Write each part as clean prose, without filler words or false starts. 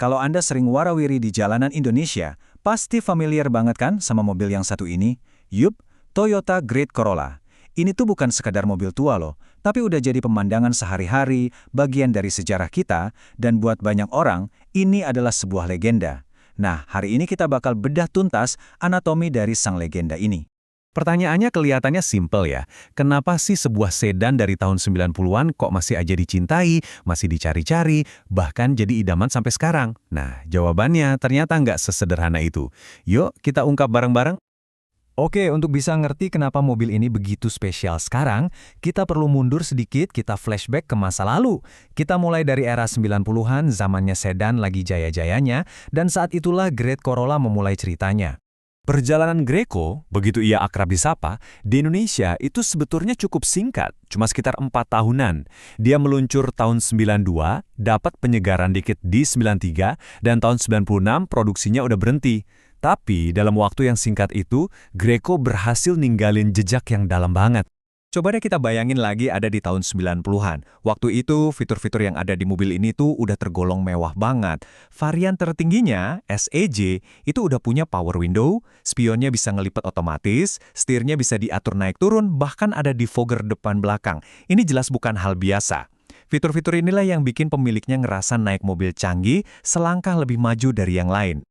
Kalau Anda sering warawiri di jalanan Indonesia, pasti familiar banget kan sama mobil yang satu ini? Yup, Toyota Great Corolla. Ini tuh bukan sekadar mobil tua loh, tapi udah jadi pemandangan sehari-hari, bagian dari sejarah kita, dan buat banyak orang, ini adalah sebuah legenda. Nah, hari ini kita bakal bedah tuntas anatomi dari sang legenda ini. Pertanyaannya kelihatannya simpel ya. Kenapa sih sebuah sedan dari tahun 90-an kok masih aja dicintai, masih dicari-cari, bahkan jadi idaman sampai sekarang? Nah, jawabannya ternyata nggak sesederhana itu. Yuk, kita ungkap bareng-bareng. Oke, untuk bisa ngerti kenapa mobil ini begitu spesial sekarang, kita perlu mundur sedikit, kita flashback ke masa lalu. Kita mulai dari era 90-an, zamannya sedan lagi jaya-jayanya, dan saat itulah Great Corolla memulai ceritanya. Perjalanan Greco, begitu ia akrab disapa, di Indonesia itu sebetulnya cukup singkat, cuma sekitar 4 tahunan. Dia meluncur tahun 92, dapat penyegaran dikit di 93, dan tahun 96 produksinya udah berhenti. Tapi dalam waktu yang singkat itu, Greco berhasil ninggalin jejak yang dalam banget. Coba deh kita bayangin lagi ada di tahun 90-an. Waktu itu, fitur-fitur yang ada di mobil ini tuh udah tergolong mewah banget. Varian tertingginya, SEJ, itu udah punya power window, spionnya bisa ngelipat otomatis, setirnya bisa diatur naik turun, bahkan ada defogger depan belakang. Ini jelas bukan hal biasa. Fitur-fitur inilah yang bikin pemiliknya ngerasa naik mobil canggih selangkah lebih maju dari yang lain.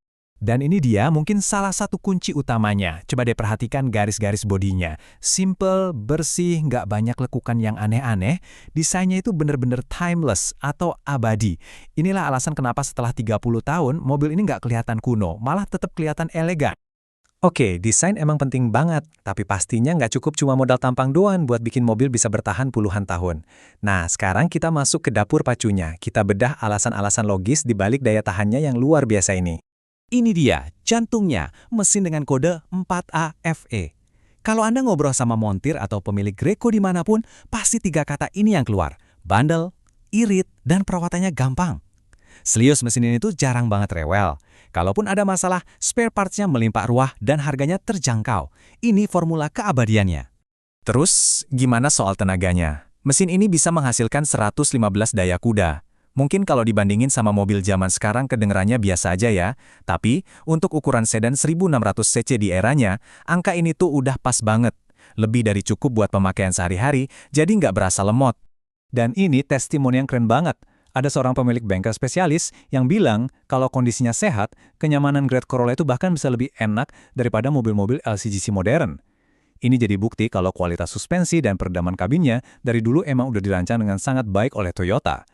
Dan ini dia mungkin salah satu kunci utamanya. Coba deh perhatikan garis-garis bodinya. Simple, bersih, nggak banyak lekukan yang aneh-aneh. Desainnya itu bener-bener timeless atau abadi. Inilah alasan kenapa setelah 30 tahun, mobil ini nggak kelihatan kuno, malah tetap kelihatan elegan. Oke, desain emang penting banget, tapi pastinya nggak cukup cuma modal tampang doang buat bikin mobil bisa bertahan puluhan tahun. Nah, sekarang kita masuk ke dapur pacunya. Kita bedah alasan-alasan logis di balik daya tahannya yang luar biasa ini. Ini dia, jantungnya, mesin dengan kode 4AFE. Kalau Anda ngobrol sama montir atau pemilik Greco dimanapun, pasti 3 kata ini yang keluar. Bandel, irit, dan perawatannya gampang. Serius, mesin ini tuh jarang banget rewel. Kalaupun ada masalah, spare parts-nya melimpah ruah dan harganya terjangkau. Ini formula keabadiannya. Terus, gimana soal tenaganya? Mesin ini bisa menghasilkan 115 daya kuda. Mungkin kalau dibandingin sama mobil zaman sekarang kedengerannya biasa aja ya, tapi untuk ukuran sedan 1600 cc di eranya, angka ini tuh udah pas banget. Lebih dari cukup buat pemakaian sehari-hari, jadi nggak berasa lemot. Dan ini testimoni yang keren banget. Ada seorang pemilik bengkel spesialis yang bilang kalau kondisinya sehat, kenyamanan Great Corolla itu bahkan bisa lebih enak daripada mobil-mobil LCGC modern. Ini jadi bukti kalau kualitas suspensi dan peredaman kabinnya dari dulu emang udah dirancang dengan sangat baik oleh Toyota.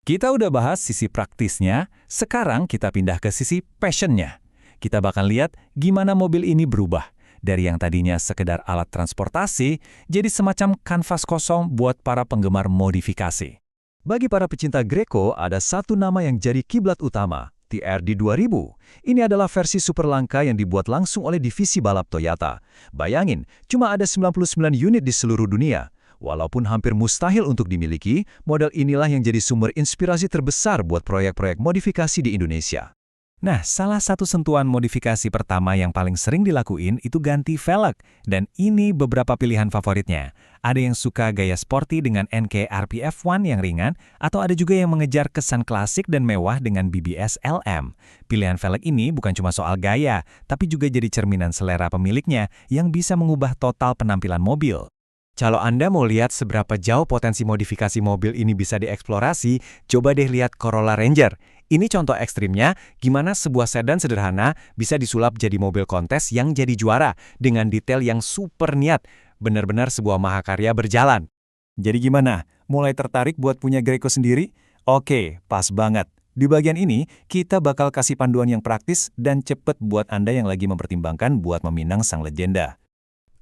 Kita udah bahas sisi praktisnya, sekarang kita pindah ke sisi passionnya. Kita bakal lihat gimana mobil ini berubah. Dari yang tadinya sekedar alat transportasi, jadi semacam kanvas kosong buat para penggemar modifikasi. Bagi para pecinta Greco, ada satu nama yang jadi kiblat utama, TRD 2000. Ini adalah versi super langka yang dibuat langsung oleh divisi balap Toyota. Bayangin, cuma ada 99 unit di seluruh dunia. Walaupun hampir mustahil untuk dimiliki, model inilah yang jadi sumber inspirasi terbesar buat proyek-proyek modifikasi di Indonesia. Nah, salah satu sentuhan modifikasi pertama yang paling sering dilakuin itu ganti velg. Dan ini beberapa pilihan favoritnya. Ada yang suka gaya sporty dengan NK RPF1 yang ringan, atau ada juga yang mengejar kesan klasik dan mewah dengan BBS LM. Pilihan velg ini bukan cuma soal gaya, tapi juga jadi cerminan selera pemiliknya yang bisa mengubah total penampilan mobil. Kalau Anda mau lihat seberapa jauh potensi modifikasi mobil ini bisa dieksplorasi, coba deh lihat Corolla Ranger. Ini contoh ekstrimnya, gimana sebuah sedan sederhana bisa disulap jadi mobil kontes yang jadi juara, dengan detail yang super niat. Benar-benar sebuah mahakarya berjalan. Jadi gimana? Mulai tertarik buat punya Greco sendiri? Oke, pas banget. Di bagian ini, kita bakal kasih panduan yang praktis dan cepet buat Anda yang lagi mempertimbangkan buat meminang sang legenda.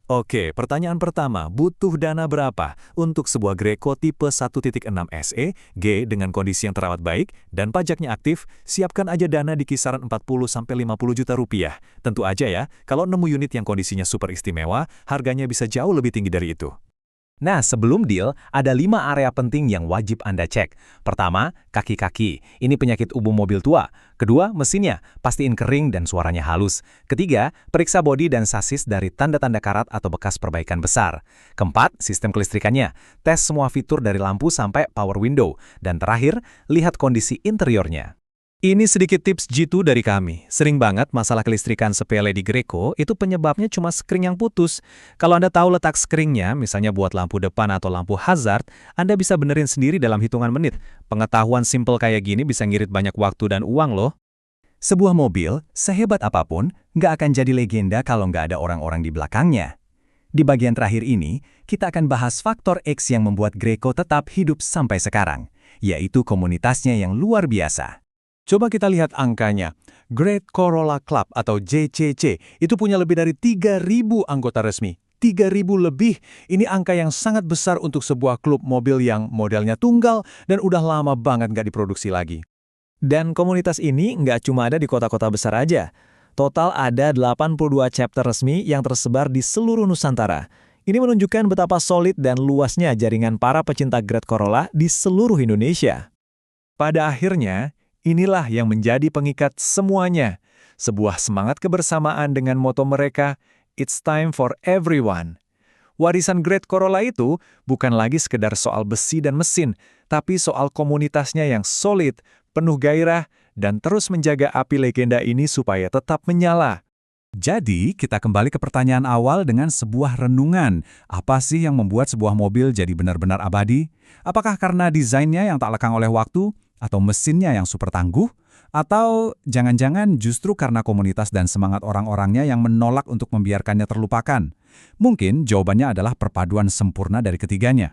Oke, pertanyaan pertama, butuh dana berapa untuk sebuah Greco tipe 1.6 SE, G dengan kondisi yang terawat baik, dan pajaknya aktif? Siapkan aja dana di kisaran 40-50 juta rupiah. Tentu aja ya, kalau nemu unit yang kondisinya super istimewa, harganya bisa jauh lebih tinggi dari itu. Nah, sebelum deal, ada 5 area penting yang wajib Anda cek. Pertama, kaki-kaki. Ini penyakit umum mobil tua. Kedua, mesinnya. Pastiin kering dan suaranya halus. Ketiga, periksa bodi dan sasis dari tanda-tanda karat atau bekas perbaikan besar. Keempat, sistem kelistrikannya. Tes semua fitur dari lampu sampai power window. Dan terakhir, lihat kondisi interiornya. Ini sedikit tips jitu dari kami. Sering banget masalah kelistrikan sepele di Greco itu penyebabnya cuma skring yang putus. Kalau Anda tahu letak skringnya, misalnya buat lampu depan atau lampu hazard, Anda bisa benerin sendiri dalam hitungan menit. Pengetahuan simple kayak gini bisa ngirit banyak waktu dan uang loh. Sebuah mobil, sehebat apapun, nggak akan jadi legenda kalau nggak ada orang-orang di belakangnya. Di bagian terakhir ini, kita akan bahas faktor X yang membuat Greco tetap hidup sampai sekarang, yaitu komunitasnya yang luar biasa. Coba kita lihat angkanya. Great Corolla Club atau JCC itu punya lebih dari 3.000 anggota resmi. 3.000 lebih, ini angka yang sangat besar untuk sebuah klub mobil yang modelnya tunggal dan udah lama banget nggak diproduksi lagi. Dan komunitas ini nggak cuma ada di kota-kota besar aja. Total ada 82 chapter resmi yang tersebar di seluruh Nusantara. Ini menunjukkan betapa solid dan luasnya jaringan para pecinta Great Corolla di seluruh Indonesia. Pada akhirnya, inilah yang menjadi pengikat semuanya. Sebuah semangat kebersamaan dengan moto mereka, "It's time for everyone." Warisan Great Corolla itu bukan lagi sekedar soal besi dan mesin, tapi soal komunitasnya yang solid, penuh gairah, dan terus menjaga api legenda ini supaya tetap menyala. Jadi, kita kembali ke pertanyaan awal dengan sebuah renungan. Apa sih yang membuat sebuah mobil jadi benar-benar abadi? Apakah karena desainnya yang tak lekang oleh waktu? Atau mesinnya yang super tangguh? Atau jangan-jangan justru karena komunitas dan semangat orang-orangnya yang menolak untuk membiarkannya terlupakan? Mungkin jawabannya adalah perpaduan sempurna dari ketiganya.